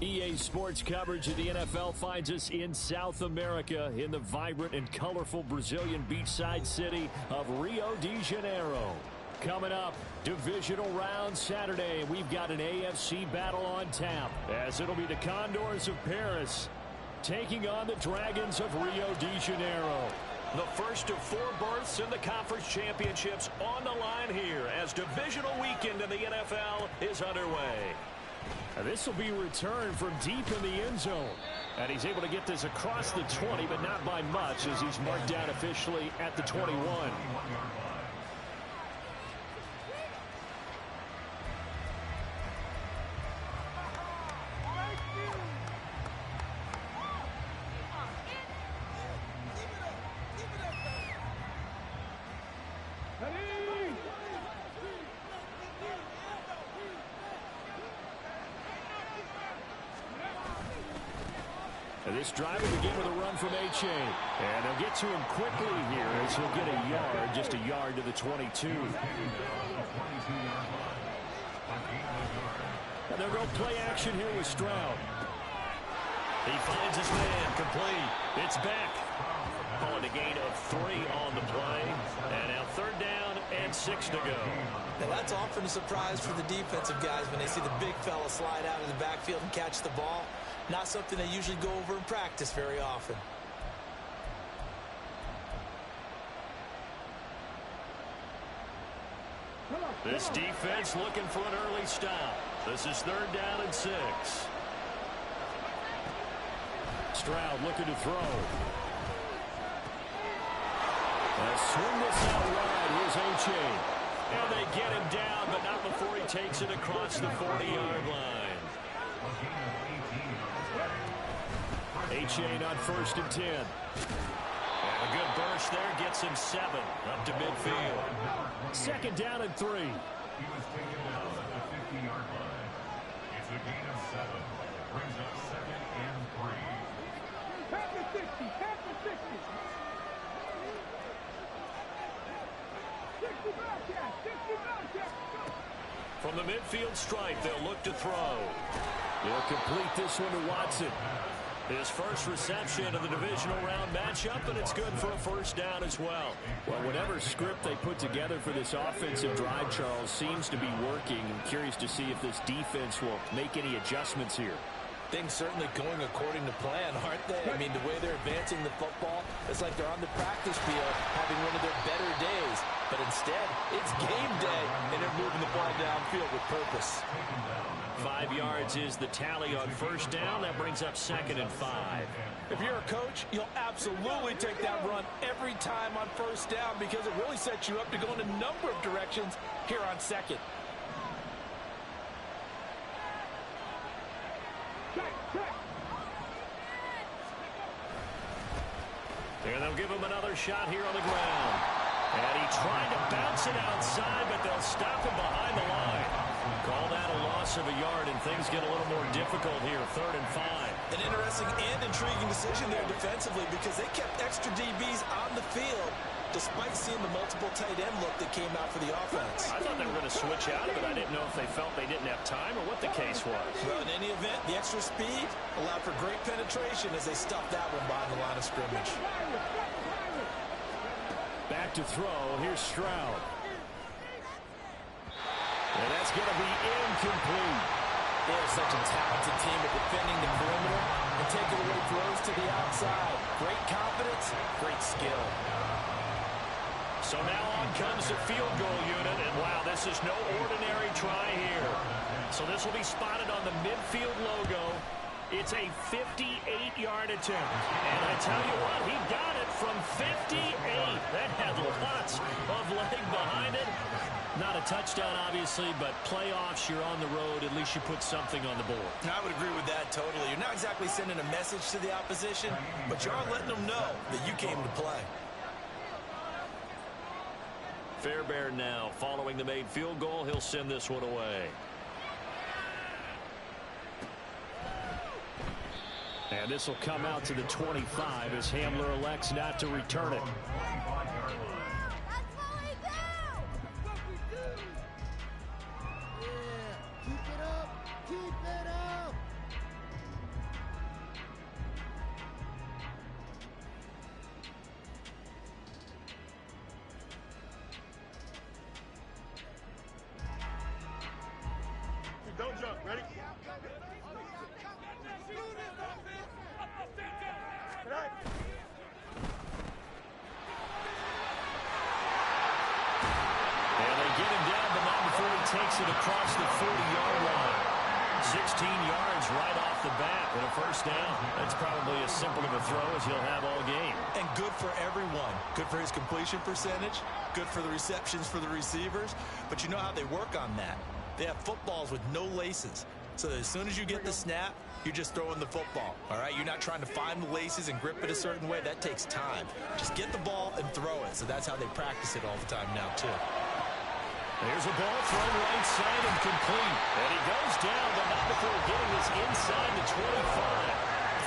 EA Sports coverage of the NFL finds us in South America in the vibrant and colorful Brazilian beachside city of Rio de Janeiro. Coming up, divisional round Saturday. We've got an AFC battle on tap as it'll be the Condors of Paris taking on the Dragons of Rio de Janeiro. The first of 4 berths in the conference championships on the line here as divisional weekend in the NFL is underway. This will be returned from deep in the end zone. And he's able to get this across the 20, but not by much as he's marked down officially at the 21. This drive will begin with a run from H.A. And they'll get to him quickly here as he'll get a yard, just a yard to the 22. And they'll go play action here with Stroud. He finds his man, complete. It's back. Calling a gain of 3 on the play. And now 3rd down and 6 to go. Now that's often a surprise for the defensive guys when they see the big fella slide out of the backfield and catch the ball. Not something they usually go over in practice very often. This defense looking for an early stop. This is 3rd down and 6. Stroud looking to throw. Swing this out wide. Here's H.A. And they get him down, but not before he takes it across the 40-yard line. H.A. on 1st and 10. And a good burst there gets him 7 up to midfield. 2nd down and 3. He was taken out at the 50-yard line. It's a gain of 7. Brings up 2nd and 3. Pass the 60. Pass the 60. 60 Bobcats. 60 Bobcats. From the midfield stripe, they'll look to throw. They'll complete this one to Watson. His first reception of the divisional round matchup, and it's good for a 1st down as well. Well, whatever script they put together for this offensive drive, Charles, seems to be working. I'm curious to see if this defense will make any adjustments here. Things certainly going according to plan, aren't they? I mean, the way they're advancing the football, it's like they're on the practice field having one of their better days. But instead, it's game day, and they're moving the ball downfield with purpose. 5 yards is the tally on 1st down. That brings up 2nd and 5. If you're a coach, you'll absolutely take that run every time on 1st down because it really sets you up to go in a number of directions here on 2nd. And they'll give him another shot here on the ground. And he tried to bounce it outside, but they'll stop him behind the line. Call that a loss of a yard, and things get a little more difficult here, 3rd and 5. An interesting and intriguing decision there defensively because they kept extra DBs on the field despite seeing the multiple tight end look that came out for the offense. I thought they were going to switch out of it. I didn't know if they felt they didn't have time or what the case was. Well, in any event, the extra speed allowed for great penetration as they stuffed that one behind the line of scrimmage. Back to throw. Here's Stroud. And that's going to be incomplete. They are such a talented team at defending the perimeter and taking away throws to the outside. Great confidence, great skill. So now on comes the field goal unit, and wow, this is no ordinary try here. So this will be spotted on the midfield logo. It's a 58-yard attempt. And I tell you what, he got it from 58. That had lots of leg behind it. Not a touchdown, obviously, but playoffs, you're on the road. At least you put something on the board. I would agree with that totally. You're not exactly sending a message to the opposition, but you are letting them know that you came to play. Fairbairn now following the made field goal. He'll send this one away. And this will come out to the 25 as Hamler elects not to return it. takes it across the 40-yard line. 16 yards right off the bat and a first down. That's probably as simple of a throw as he'll have all game. And good for everyone. Good for his completion percentage. Good for the receptions for the receivers. But you know how they work on that. They have footballs with no laces. So that as soon as you get the snap, you're just throwing the football. All right? You're not trying to find the laces and grip it a certain way. That takes time. Just get the ball and throw it. So that's how they practice it all the time now, too. There's a ball thrown right side and complete. And he goes down, but not before getting this inside the 25.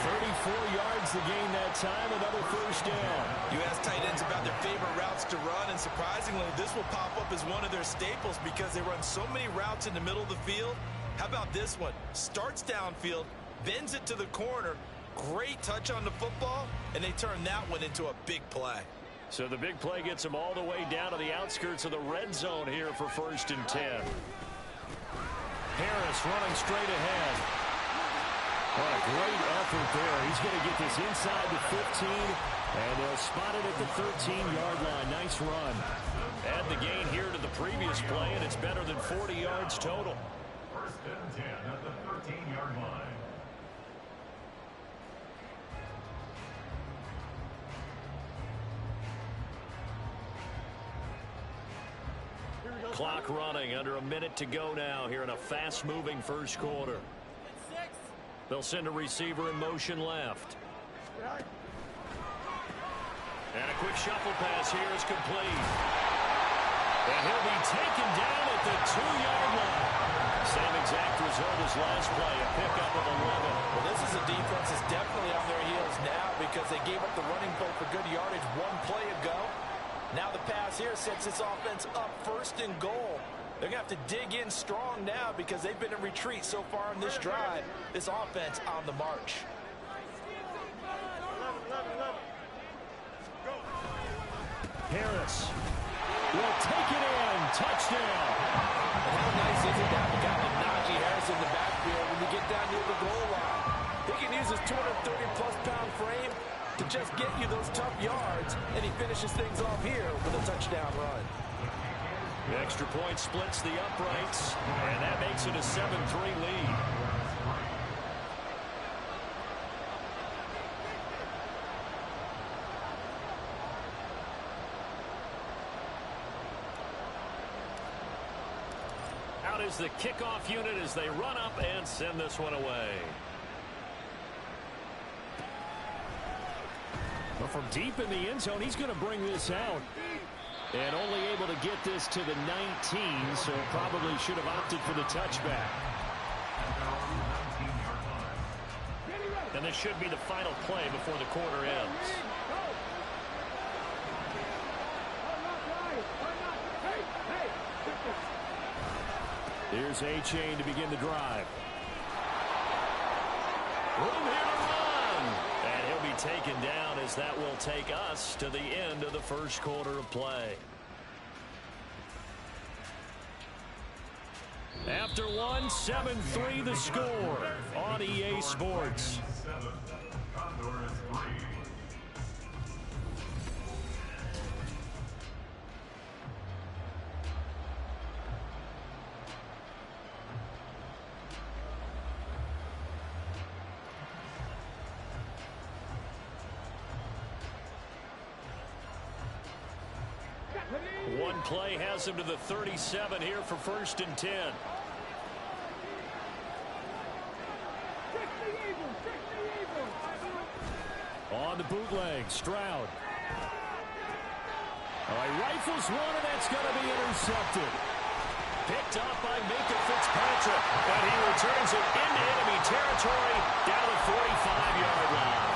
34 yards the gain that time, another first down. You ask tight ends about their favorite routes to run, and surprisingly, this will pop up as one of their staples because they run so many routes in the middle of the field. How about this one? Starts downfield, bends it to the corner, great touch on the football, and they turn that one into a big play. So the big play gets him all the way down to the outskirts of the red zone here for 1st and 10. Harris running straight ahead. What a great effort there. He's going to get this inside the 15, and they'll spot it at the 13-yard line. Nice run. Add the gain here to the previous play, and it's better than 40 yards total. 1st and 10 at the 13-yard line. Clock running, under a minute to go now here in a fast-moving first quarter. They'll send a receiver in motion left. And a quick shuffle pass here is complete. And he'll be taken down at the 2-yard line. Same exact result as last play, a pickup of 11. Well, this is a defense that's definitely on their heels now because they gave up the running play for good yardage one play ago. Now the pass here sets this offense up 1st and goal. They're going to have to dig in strong now because they've been in retreat so far in this drive. This offense on the march. Harris will take it in. Touchdown. And how nice is it to have a guy like Najee Harris in the backfield when you get down near the goal line? He can use his 230-plus pound frame to just get you those tough yards, and he finishes things off here with a touchdown run. The extra point splits the uprights, and that makes it a 7-3 lead. Out is the kickoff unit as they run up and send this one away. But from deep in the end zone, he's going to bring this out. And only able to get this to the 19, so probably should have opted for the touchback. And this should be the final play before the quarter ends. Here's A-Chain to begin the drive. Room here to run. And he'll be taken down as that will take us to the end of the first quarter of play. After one, 7-3 the score on EA Sports. 7, Condors 3. One play has him to the 37 here for 1st and 10. On the bootleg, Stroud. Oh, he rifles one, and that's going to be intercepted. Picked up by Minka Fitzpatrick, and he returns it into enemy territory down the 45-yard line.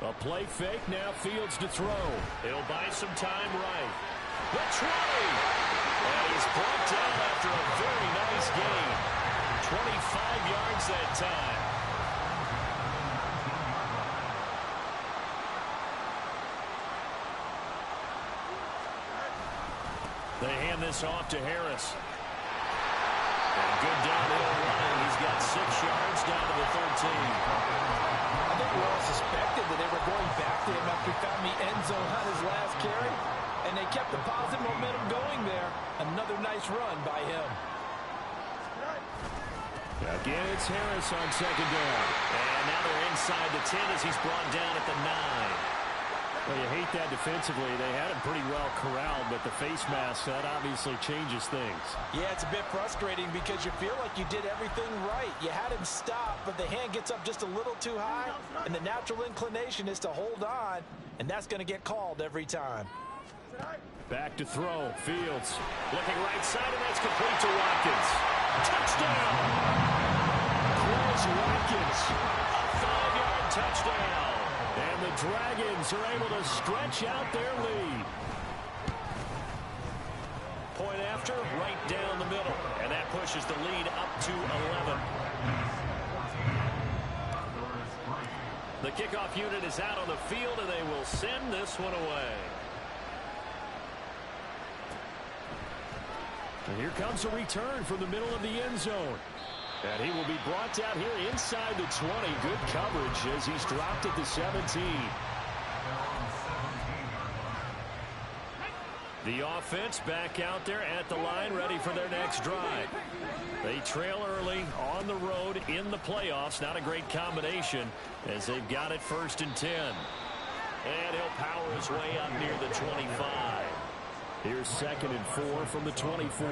A play fake, now Fields to throw. He'll buy some time right. The try! And he's brought down after a very nice gain. 25 yards that time. They hand this off to Harris. And good downhill running. He's got 6 yards down to the 13. I think we all suspected that they were going back to him after he found the end zone on his last carry, and they kept the positive momentum going there. Another nice run by him. Again, it's Harris on second down. And now they're inside the 10 as he's brought down at the 9. Well, you hate that defensively. They had him pretty well corralled, but the face mask, that obviously changes things. Yeah, it's a bit frustrating because you feel like you did everything right. You had him stop, but the hand gets up just a little too high, and the natural inclination is to hold on, and that's going to get called every time. Back to throw. Fields looking right side, and that's complete to Watkins. Touchdown! Chris Watkins, a 5-yard touchdown. And the Dragons are able to stretch out their lead. Point after, right down the middle. And that pushes the lead up to 11. The kickoff unit is out on the field, and they will send this one away. And here comes a return from the middle of the end zone. And he will be brought down here inside the 20. Good coverage as he's dropped at the 17. The offense back out there at the line, ready for their next drive. They trail early on the road in the playoffs. Not a great combination as they've got it 1st and 10. And he'll power his way up near the 25. Here's 2nd and 4 from the 24.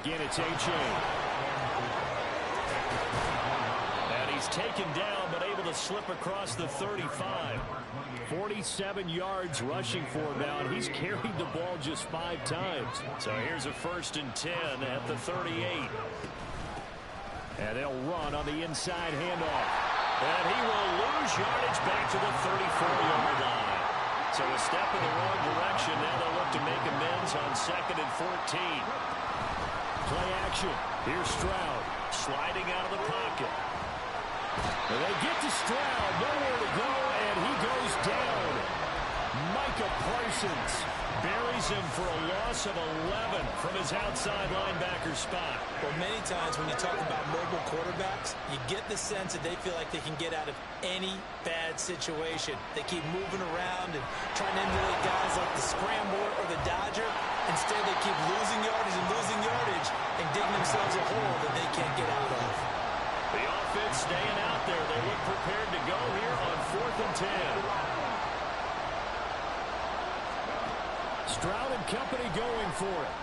Again, it's A.J. And he's taken down, but able to slip across the 35. 47 yards rushing for him now, and he's carried the ball just 5 times. So here's a 1st and 10 at the 38. And they'll run on the inside handoff. And he will lose yardage back to the 34-yard line. So a step in the wrong direction. Now they'll look to make amends on 2nd and 14. Play action. Here's Stroud sliding out of the pocket. And they get to Stroud. Nowhere to go, and he goes down. Micah Parsons buries him for a loss of 11 from his outside linebacker spot. Well, many times when you talk about mobile quarterbacks, you get the sense that they feel like they can get out of any bad situation. They keep moving around and trying to emulate guys like the Scrambler or the Dodger. Instead, they keep losing yardage and digging themselves a hole that they can't get out of. The offense staying out there. They look prepared to go here on 4th and 10. Stroud and company going for it.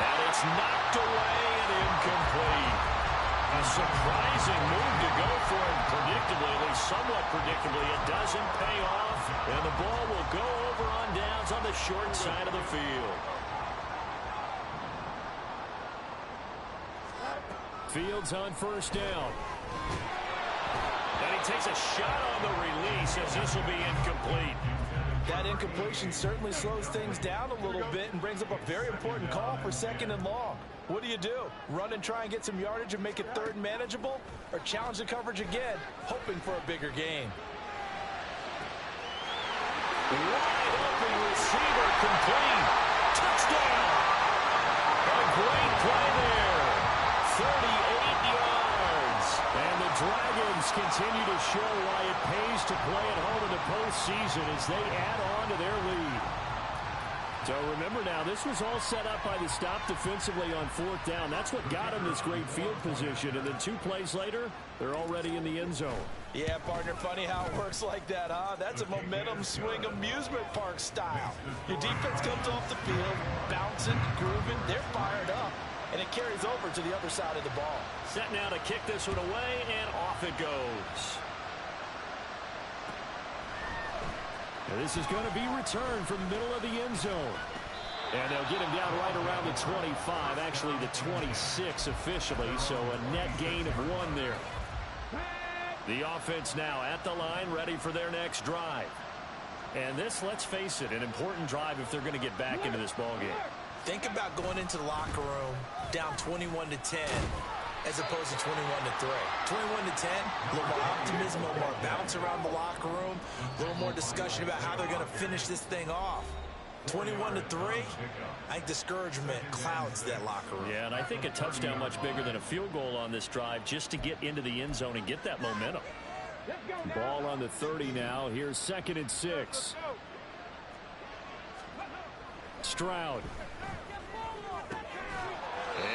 And it's knocked away and incomplete. A surprising move to go for him predictably, at least somewhat predictably. It doesn't pay off, and the ball will go over on downs on the short side of the field. Fields on 1st down. And he takes a shot on the release as this will be incomplete. That incompletion certainly slows things down a little bit and brings up a very important call for 2nd and long. What do? Run and try and get some yardage and make it 3rd and manageable? Or challenge the coverage again, hoping for a bigger gain? Wide open receiver complete. Touchdown. A great play there. 38 yards. And the Dragons continue to show why it pays to play at home in the postseason as they add on to their lead. So remember now, this was all set up by the stop defensively on 4th down. That's what got them this great field position. And then 2 plays later, they're already in the end zone. Yeah, partner, funny how it works like that, huh? That's a momentum swing amusement park style. Your defense comes off the field, bouncing, grooving, they're fired up. And it carries over to the other side of the ball. Set now to kick this one away, and off it goes. And this is going to be returned from the middle of the end zone. And they'll get him down right around the 25, actually the 26 officially, so a net gain of 1 there. The offense now at the line, ready for their next drive. And this, let's face it, an important drive if they're going to get back into this ballgame. Think about going into the locker room down 21-10 as opposed to 21-3. 21-10, a little more optimism, a little more bounce around the locker room, a little more discussion about how they're going to finish this thing off. 21-3. I think discouragement clouds that locker room. Yeah, and I think a touchdown much bigger than a field goal on this drive just to get into the end zone and get that momentum. Ball on the 30 now. Here's 2nd and 6. Stroud.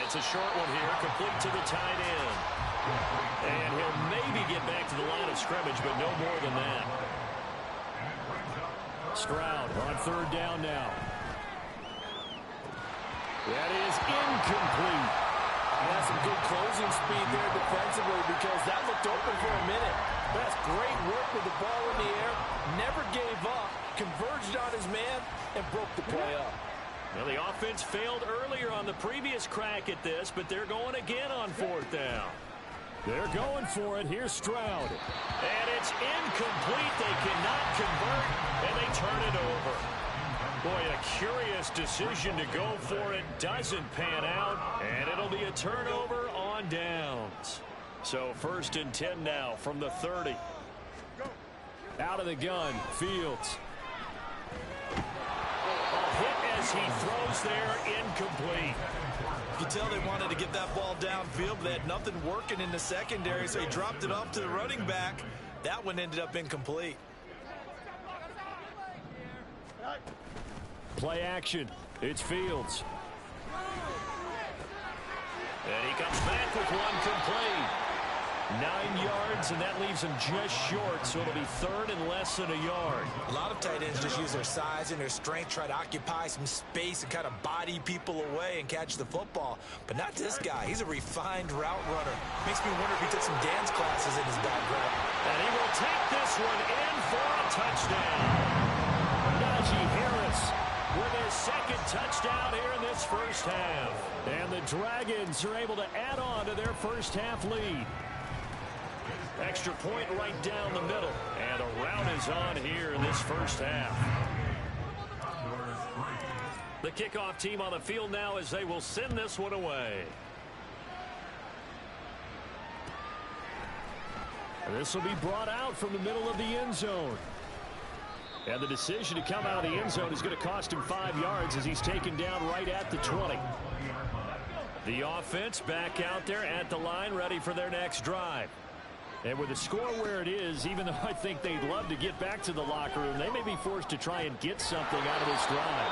It's a short one here, complete to the tight end. And he'll maybe get back to the line of scrimmage, but no more than that. Stroud on 3rd down now. That is incomplete. That's some good closing speed there defensively because that looked open for a minute. That's great work with the ball in the air. Never gave up, converged on his man, and broke the play up. Well, the offense failed earlier on the previous crack at this, but they're going again on 4th down. They're going for it. Here's Stroud. And it's incomplete. They cannot convert, and they turn it over. Boy, a curious decision to go for it. Doesn't pan out, and it'll be a turnover on downs. So 1st and 10 now from the 30. Out of the gun, Fields. A hit as he throws there, incomplete. You can tell they wanted to get that ball downfield, but they had nothing working in the secondary, so he dropped it off to the running back. That one ended up incomplete. Play action. It's Fields. And he comes back with one complete. 9 yards, and that leaves him just short, so it'll be 3rd and less than a yard. A lot of tight ends just use their size and their strength, try to occupy some space and kind of body people away and catch the football. But not this guy. He's a refined route runner. Makes me wonder if he took some dance classes in his background. And he will take this one in for a touchdown. Najee Harris with his 2nd touchdown here in this first half. And the Dragons are able to add on to their first half lead. Extra point right down the middle. And a rout is on here in this first half. The kickoff team on the field now as they will send this one away. This will be brought out from the middle of the end zone. And the decision to come out of the end zone is going to cost him 5 yards as he's taken down right at the 20. The offense back out there at the line, ready for their next drive. And with the score where it is, even though I think they'd love to get back to the locker room, they may be forced to try and get something out of this drive.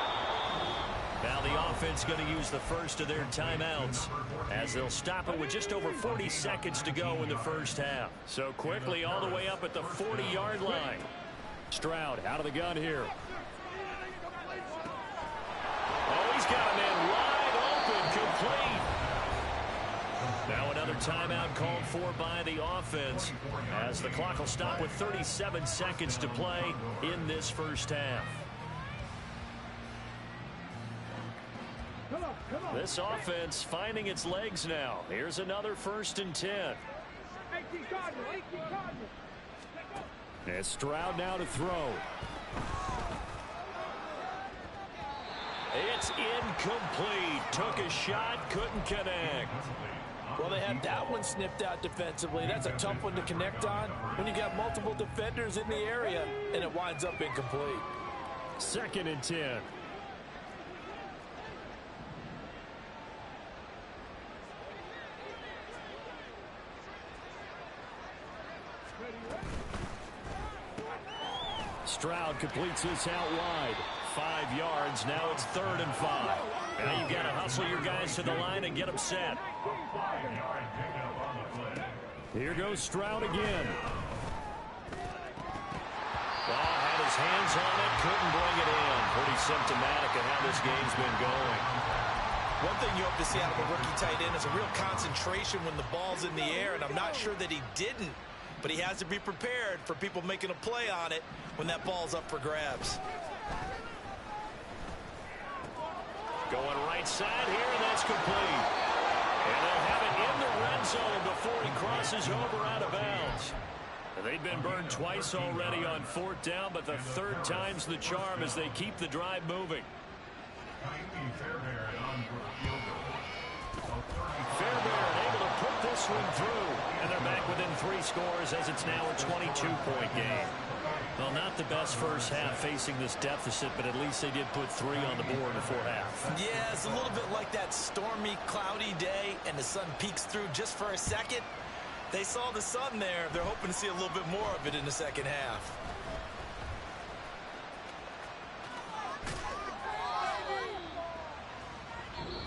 Now the offense going to use the first of their timeouts as they'll stop it with just over 40 seconds to go in the first half. So quickly all the way up at the 40-yard line. Stroud out of the gun here. Oh, he's got a man wide open, complete. Now another timeout called for by the offense as the clock will stop with 37 seconds to play in this first half. This offense finding its legs now. Here's another 1st and 10. And Stroud now to throw. It's incomplete. Took a shot, couldn't connect. Well, they had that one snipped out defensively. That's a tough one to connect on when you got multiple defenders in the area, and it winds up incomplete. 2nd and 10. Stroud completes this out wide. 5 yards. Now it's 3rd and 5. Now you've got to hustle your guys to the line and get them set. Here goes Stroud again. Had his hands on it, couldn't bring it in. Pretty symptomatic of how this game's been going. One thing you hope to see out of a rookie tight end is a real concentration when the ball's in the air, and I'm not sure that he didn't, but he has to be prepared for people making a play on it when that ball's up for grabs. Going right side here, and that's complete. And they'll have it in the red zone before he crosses over out of bounds. They've been burned twice already on 4th down, but the 3rd time's the charm as they keep the drive moving. Fairbairn able to put this one through, and they're back within 3 scores as it's now a 22-point game. Well, not the best first half facing this deficit, but at least they did put 3 on the board before half. Yeah, it's a little bit like that stormy, cloudy day, and the sun peeks through just for a second. They saw the sun there. They're hoping to see a little bit more of it in the second half.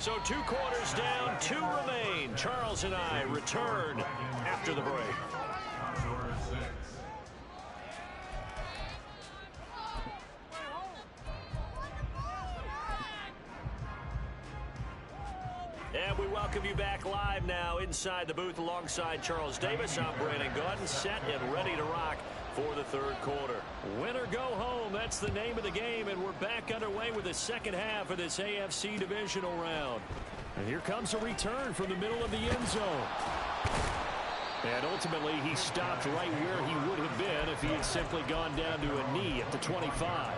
So 2 quarters down, 2 remain. Charles and I return after the break. And we welcome you back live now inside the booth alongside Charles Davis. I'm Brandon Gaudin, set and ready to rock for the third quarter. Win or go home, that's the name of the game, and we're back underway with the second half of this AFC divisional round. And here comes a return from the middle of the end zone. And ultimately, he stopped right where he would have been if he had simply gone down to a knee at the 25.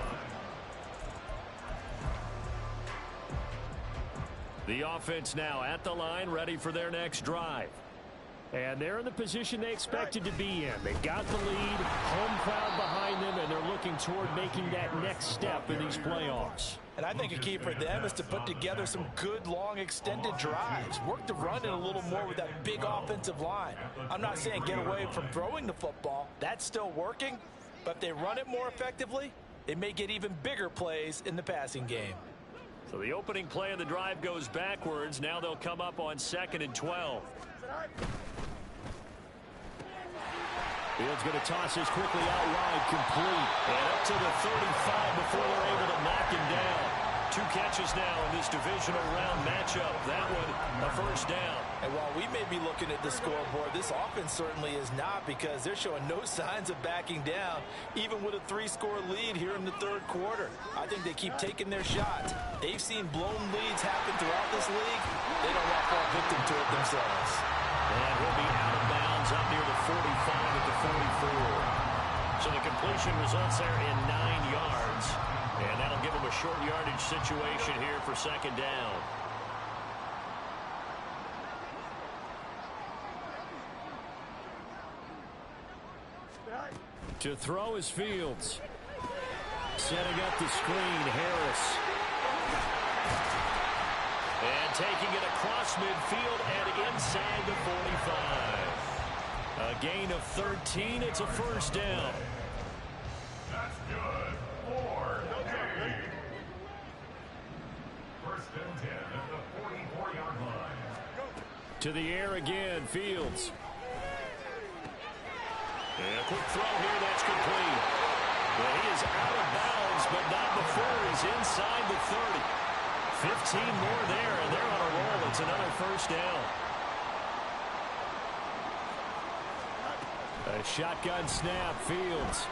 The offense now at the line, ready for their next drive. And they're in the position they expected to be in. They got the lead, home crowd behind them, and they're looking toward making that next step in these playoffs. And I think a key for them is to put together some good, long, extended drives. Work the run in a little more with that big offensive line. I'm not saying get away from throwing the football. That's still working. But if they run it more effectively, they may get even bigger plays in the passing game. So the opening play of the drive goes backwards. Now they'll come up on 2nd and 12. Fields going to toss this quickly out wide, complete. And up to the 35 before they're able to knock him down. 2 catches now in this divisional round matchup. That one, a first down. And while we may be looking at the scoreboard, this offense certainly is not, because they're showing no signs of backing down, even with a 3-score lead here in the third quarter. I think they keep taking their shots. They've seen blown leads happen throughout this league. They don't want to fall victim to it themselves. And he'll be out of bounds up near the 45 at the 44. So the completion results there in 9 yards. And that'll give them a short yardage situation here for 2nd down. To throw is Fields. Setting up the screen, Harris. And taking it across midfield and inside the 45. A gain of 13. It's a first down. That's good. 4 game. First and 10 at the 44-yard line. To the air again, Fields. And a quick throw here, that's complete. Well, he is out of bounds, but not before he's inside the 30. 15 more there, and they're on a roll. It's another first down. A shotgun snap, Fields.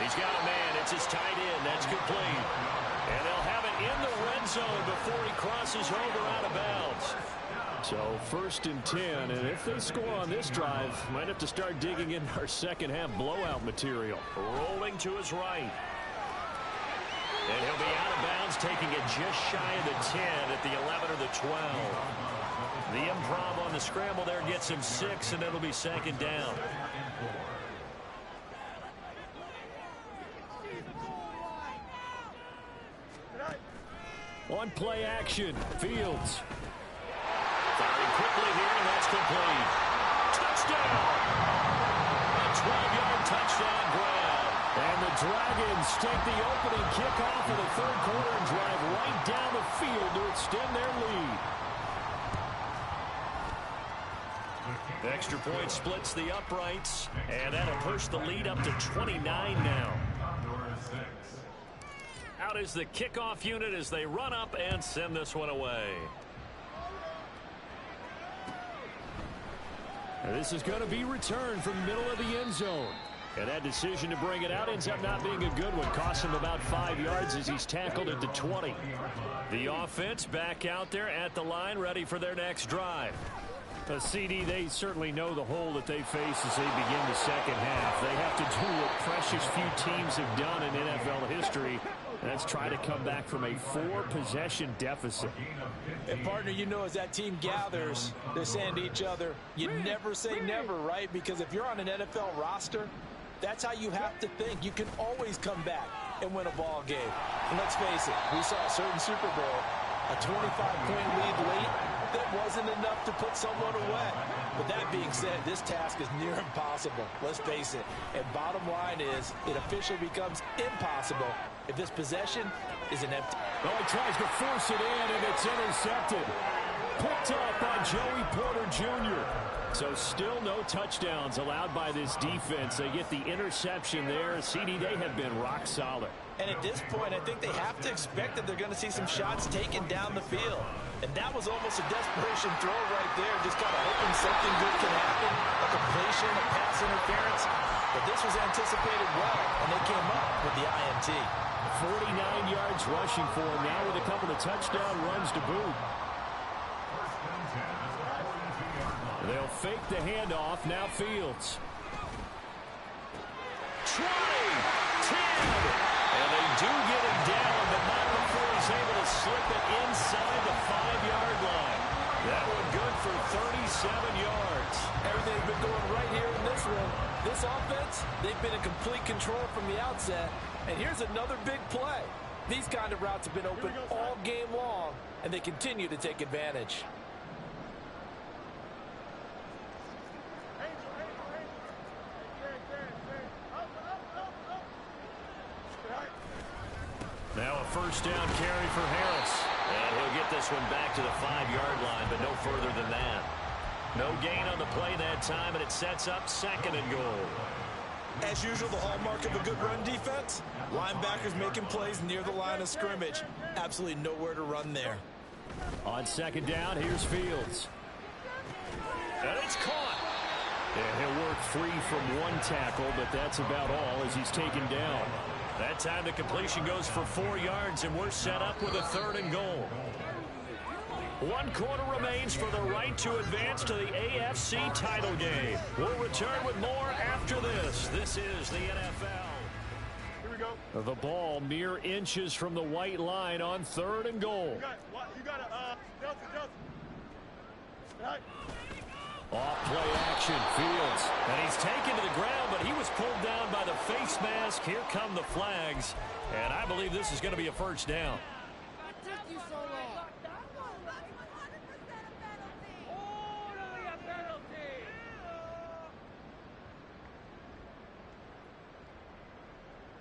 He's got a man. It's his tight end. That's complete. And they'll have it in the red zone before he crosses over out of bounds. So 1st and 10, and if they score on this drive, might have to start digging in our second half blowout material. Rolling to his right. And he'll be out of bounds, taking it just shy of the 10 at the 11 or the 12. The improv on the scramble there gets him 6, and it'll be 2nd down. On play action, Fields. Firing quickly here, and that's complete. Touchdown! A 12-yard touchdown grab. And the Dragons take the opening kickoff of the third quarter and drive right down the field to extend their lead. The extra point splits the uprights, and that'll push the lead up to 29 now. Out is the kickoff unit as they run up and send this one away. And this is going to be returned from the middle of the end zone. And that decision to bring it out ends up not being a good one. Costs him about 5 yards as he's tackled at the 20. The offense back out there at the line, ready for their next drive. CD, they certainly know the hole that they face as they begin the second half. They have to do what precious few teams have done in NFL history. And that's try to come back from a 4-possession deficit. And, partner, you know, as that team gathers, they're saying to each other, you never say never, right? Because if you're on an NFL roster, That's how you have to think. You can always come back and win a ball game. And let's face it, we saw a certain Super Bowl, a 25-point lead late, that wasn't enough to put someone away. But that being said, this task is near impossible. Let's face it. And bottom line is, it officially becomes impossible if this possession is an empty. Oh, he tries to force it in, and it's intercepted. Picked up by Joey Porter Jr. So still no touchdowns allowed by this defense. They get the interception there. CD, they have been rock solid. And at this point, I think they have to expect that they're going to see some shots taken down the field. And that was almost a desperation throw right there. Just kind of hoping something good can happen. A completion, a pass interference. But this was anticipated well, and they came up with the INT. 49 yards rushing for him now with a couple of touchdown runs to boot. They'll fake the handoff. Now Fields. 20, 10. And they do get him down, but not before he's able to slip it inside the 5-yard line. That one good for 37 yards. Everything's been going right here in this one. This offense, they've been in complete control from the outset. And here's another big play. These kind of routes have been open all game long, and they continue to take advantage. Now a first down carry for Harris. And he'll get this one back to the 5-yard line, but no further than that. No gain on the play that time, and it sets up 2nd and goal. As usual, the hallmark of a good run defense, linebackers making plays near the line of scrimmage. Absolutely nowhere to run there. On 2nd down, here's Fields. And it's caught. And he'll work free from one tackle, but that's about all as he's taken down. That time the completion goes for 4 yards, and we're set up with a 3rd and goal. 1 quarter remains for the right to advance to the AFC title game. We'll return with more after this. This is the NFL. Here we go. The ball mere inches from the white line on 3rd and goal. You got Delta. Right. Off play action, Fields. And he's taken to the ground, but he was pulled down by the face mask. Here come the flags. And I believe this is going to be a first down.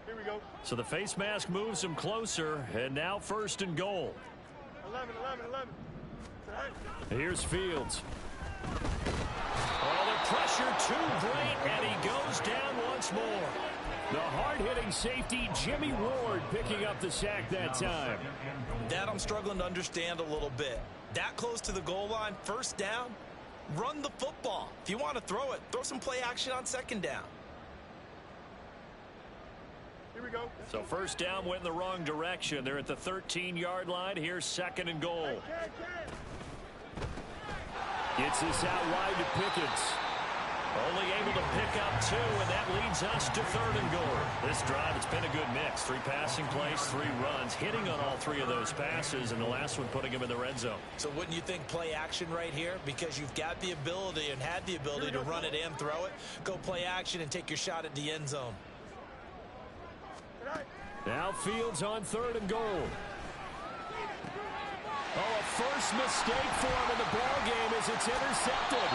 Here we go. So the face mask moves him closer, and now 1st and goal. 11. Right. Here's Fields. Oh, the pressure too great, and he goes down once more. The hard-hitting safety, Jimmy Ward, picking up the sack that time. That I'm struggling to understand a little bit. That close to the goal line, 1st down, run the football. If you want to throw it, throw some play action on 2nd down. Here we go. So 1st down went in the wrong direction. They're at the 13-yard line. Here's 2nd and goal. Gets this out wide to Pickens. Only able to pick up 2, and that leads us to 3rd and goal. This drive, it's been a good mix. 3 passing plays, 3 runs, hitting on all 3 of those passes, and the last one putting him in the red zone. So wouldn't you think play action right here? Because you've got the ability and had the ability to run it and throw it. Go play action and take your shot at the end zone. Now Fields on 3rd and goal. Oh, a first mistake for him in the ball game as it's intercepted.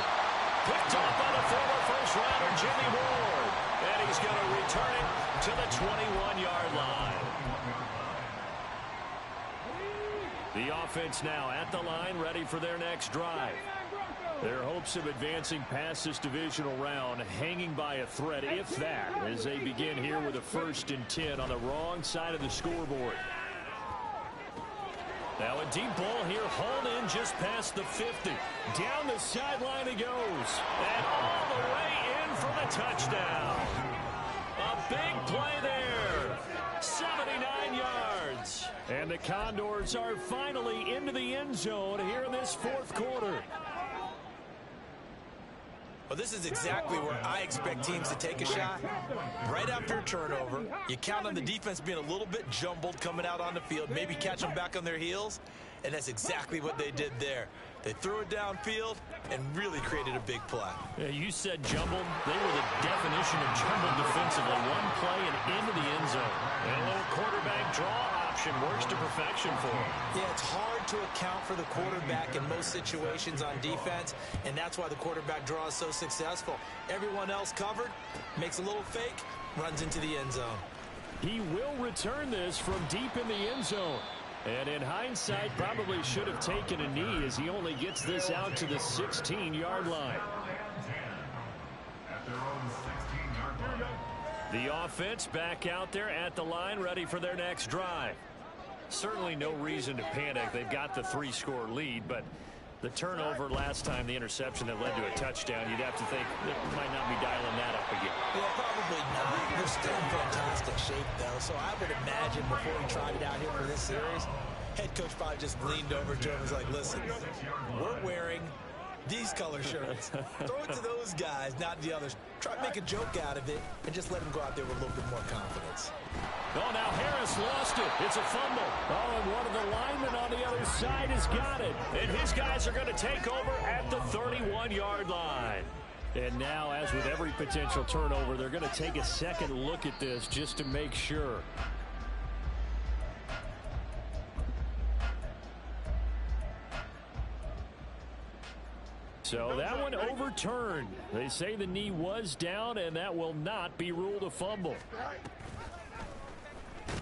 Picked off by the former first-rounder Jimmy Ward. And he's going to return it to the 21-yard line. The offense now at the line, ready for their next drive. Their hopes of advancing past this divisional round hanging by a thread, if that, as they begin here with a 1st and 10 on the wrong side of the scoreboard. Now a deep ball here, hauled in just past the 50. Down the sideline he goes. And all the way in for the touchdown. A big play there. 79 yards. And the Condors are finally into the end zone here in this 4th quarter. Well, this is exactly where I expect teams to take a shot. Right after a turnover, you count on the defense being a little bit jumbled coming out on the field, maybe catch them back on their heels, and that's exactly what they did there. They threw it downfield and really created a big play. Yeah, you said jumbled. They were the definition of jumbled defensively. One play and into the end zone. And a little quarterback draw option works to perfection for them. Yeah, it's hard to account for the quarterback in most situations on defense, and that's why the quarterback draw is so successful. Everyone else covered, makes a little fake, runs into the end zone. He will return this from deep in the end zone. And in hindsight, probably should have taken a knee as he only gets this out to the 16-yard line. The offense back out there at the line, ready for their next drive. Certainly no reason to panic. They've got the 3-score lead, but the turnover last time, the interception that led to a touchdown, you'd have to think they might not be dialing that up again. Yeah, probably not. They're still in fantastic shape, though, so I would imagine before he tried it out here for this series, head coach probably just leaned over to him and was like, listen, we're wearing these color shirts. Throw it to those guys, not the others. Try to make a joke out of it and just let them go out there with a little bit more confidence. Oh, now Harris lost it. It's a fumble. Oh, and one of the linemen on the other side has got it. And his guys are going to take over at the 31-yard line. And now, as with every potential turnover, they're going to take a second look at this just to make sure. So that one overturned. They say the knee was down, and that will not be ruled a fumble.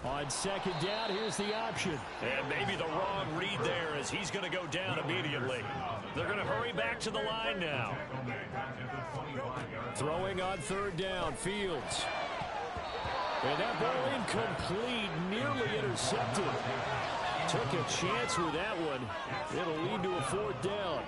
On second down, here's the option. And maybe the wrong read there as he's going to go down immediately. They're going to hurry back to the line now. Throwing on third down, Fields. And that ball incomplete, nearly intercepted. Took a chance with that one. It'll lead to a fourth down.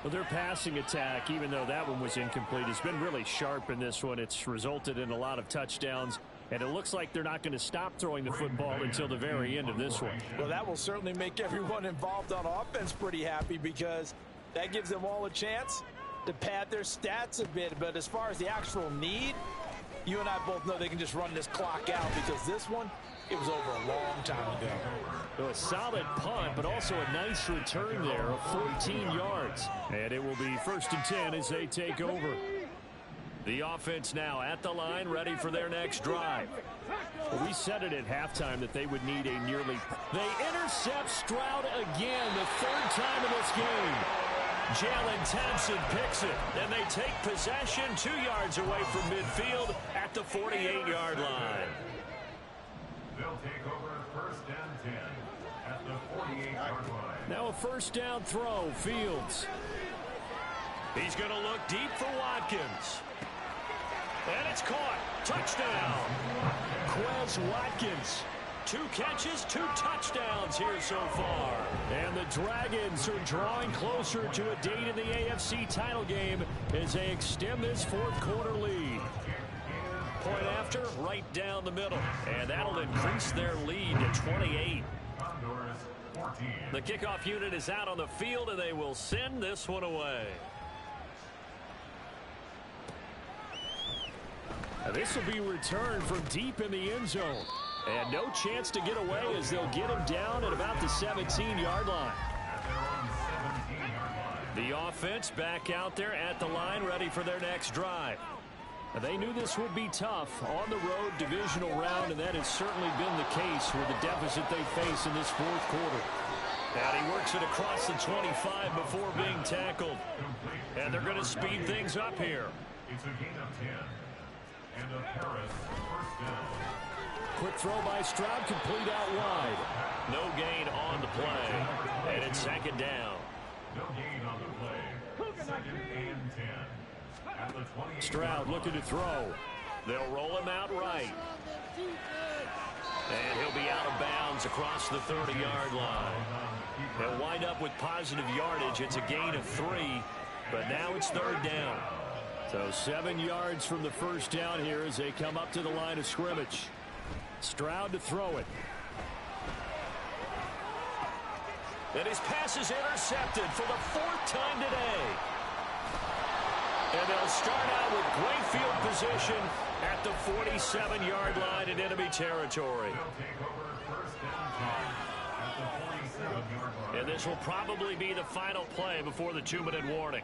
Well, their passing attack, even though that one was incomplete, has been really sharp in this one. It's resulted in a lot of touchdowns. And it looks like they're not going to stop throwing the football until the very end of this one. Well, that will certainly make everyone involved on offense pretty happy because that gives them all a chance to pad their stats a bit. But as far as the actual need, you and I both know they can just run this clock out because this one, it was over a long time ago. So a solid punt, but also a nice return there of 14 yards. And it will be 1st and 10 as they take over. The offense now at the line, ready for their next drive. Well, we said it at halftime that they would need a nearly... They intercept Stroud again, the third time in this game. Jalen Thompson picks it, and they take possession 2 yards away from midfield at the 48-yard line. They'll take over 1st and 10 at the 48-yard line. Now a first down throw, Fields. He's going to look deep for Watkins. And it's caught. Touchdown. Quez Watkins. 2 catches, 2 touchdowns here so far. And the Dragons are drawing closer to a date in the AFC title game as they extend this 4th quarter lead. Point after, right down the middle. And that'll increase their lead to 28. The kickoff unit is out on the field, and they will send this one away. This will be returned from deep in the end zone. And no chance to get away as they'll get him down at about the 17-yard line. The offense back out there at the line, ready for their next drive. They knew this would be tough on the road divisional round, and that has certainly been the case with the deficit they face in this 4th quarter. And he works it across the 25 before being tackled. And they're going to speed things up here. It's a gain of 10. And a Harris first down. Quick throw by Stroud, complete out wide. No gain on the play. And it's 2nd down. No gain on the play. 2nd and 10. At the 28. Stroud looking to throw. They'll roll him out right. And he'll be out of bounds across the 30-yard line. They'll wind up with positive yardage. It's a gain of 3, but now it's 3rd down. So 7 yards from the first down here as they come up to the line of scrimmage. Stroud to throw it. And his pass is intercepted for the 4th time today. And they'll start out with great field position at the 47-yard line in enemy territory. They'll take over 1st and 10 at the And this will probably be the final play before the 2-minute warning.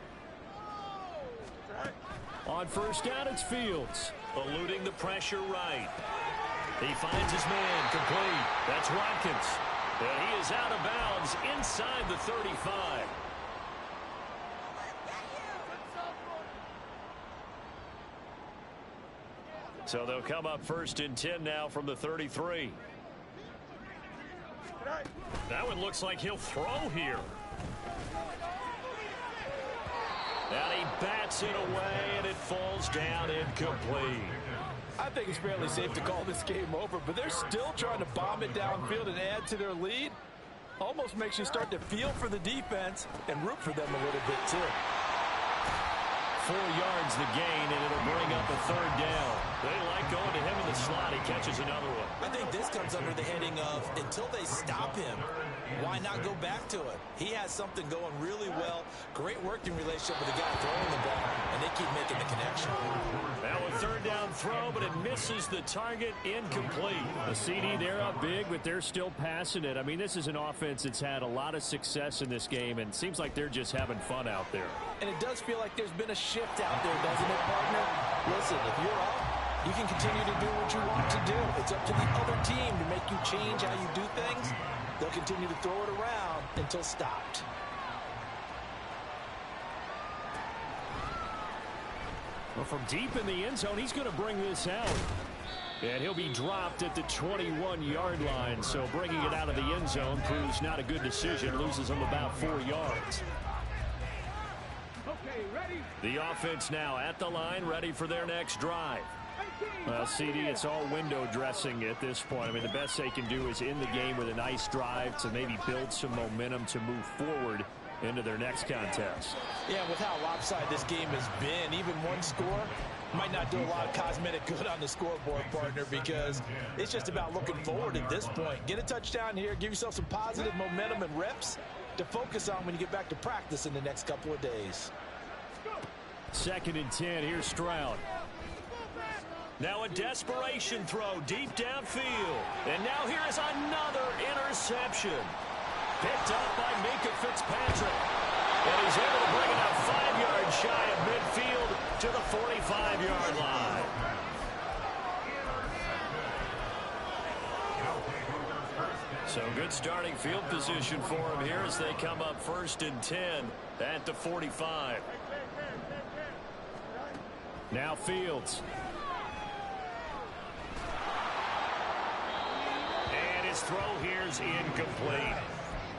On first down, it's Fields. Eluding the pressure right. He finds his man complete. That's Watkins. And he is out of bounds inside the 35. So they'll come up 1st and 10 now from the 33. That one looks like he'll throw here. And he bats it away, and it falls down incomplete. I think it's fairly safe to call this game over, but they're still trying to bomb it downfield and add to their lead. Almost makes you start to feel for the defense and root for them a little bit, too. 4 yards the gain, and it'll bring up a 3rd down. They like going to him in the slot. He catches another one. I think this comes under the heading of until they stop him, why not go back to it? He has something going really well. Great working relationship with the guy throwing the ball, and they keep making the connection. Now a 3rd down throw, but it misses the target. Incomplete. The CD, they're up big, but they're still passing it. I mean, this is an offense that's had a lot of success in this game, and it seems like they're just having fun out there. And it does feel like there's been a shift out there, doesn't it, partner? Listen, if you're up, you can continue to do what you want to do. It's up to the other team to make you change how you do things. They'll continue to throw it around until stopped. Well, from deep in the end zone, he's going to bring this out. And he'll be dropped at the 21-yard line. So bringing it out of the end zone proves not a good decision. Loses him about 4 yards. The offense now at the line, ready for their next drive. CD, it's all window dressing at this point. I mean, the best they can do is in the game with a nice drive to maybe build some momentum to move forward into their next contest. Yeah, with how lopsided this game has been, even one score might not do a lot of cosmetic good on the scoreboard, partner, because it's just about looking forward at this point. Get a touchdown here, give yourself some positive momentum and reps to focus on when you get back to practice in the next couple of days. 2nd and 10, here's Stroud. Now a desperation throw deep downfield. And now here is another interception. Picked up by Minka Fitzpatrick. And he's able to bring it up 5 yards shy of midfield to the 45-yard line. So good starting field position for him here as they come up 1st and 10 at the 45. Now Fields. And his throw here is incomplete.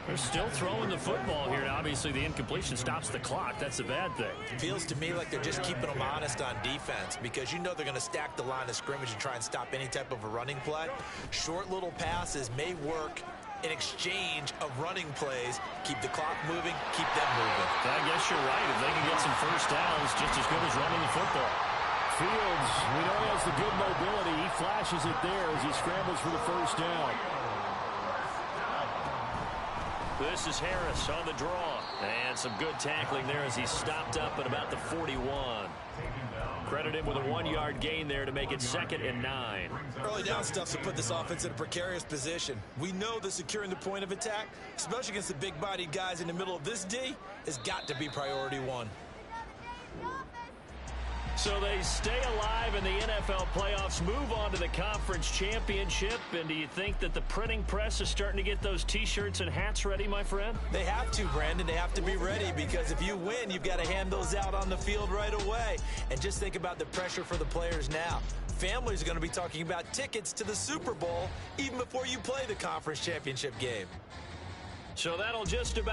They're still throwing the football here. Now, obviously, the incompletion stops the clock. That's a bad thing. Feels to me like they're just keeping them honest on defense because you know they're going to stack the line of scrimmage and try and stop any type of a running play. Short little passes may work in exchange of running plays. Keep the clock moving, keep them moving. I guess you're right. If they can get some first downs, just as good as running the football. Fields, we know he has the good mobility. He flashes it there as he scrambles for the first down. This is Harris on the draw. And some good tackling there as he stopped up at about the 41. Credit him with a 1-yard gain there to make it 2nd and 9. Early down stuff to put this offense in a precarious position. We know that securing the point of attack, especially against the big-bodied guys in the middle of this D, has got to be priority 1. So they stay alive in the NFL playoffs, move on to the conference championship. And do you think that the printing press is starting to get those T-shirts and hats ready, my friend? They have to, Brandon. They have to be ready because if you win, you've got to hand those out on the field right away. And just think about the pressure for the players now. Families are going to be talking about tickets to the Super Bowl even before you play the conference championship game. So that'll just about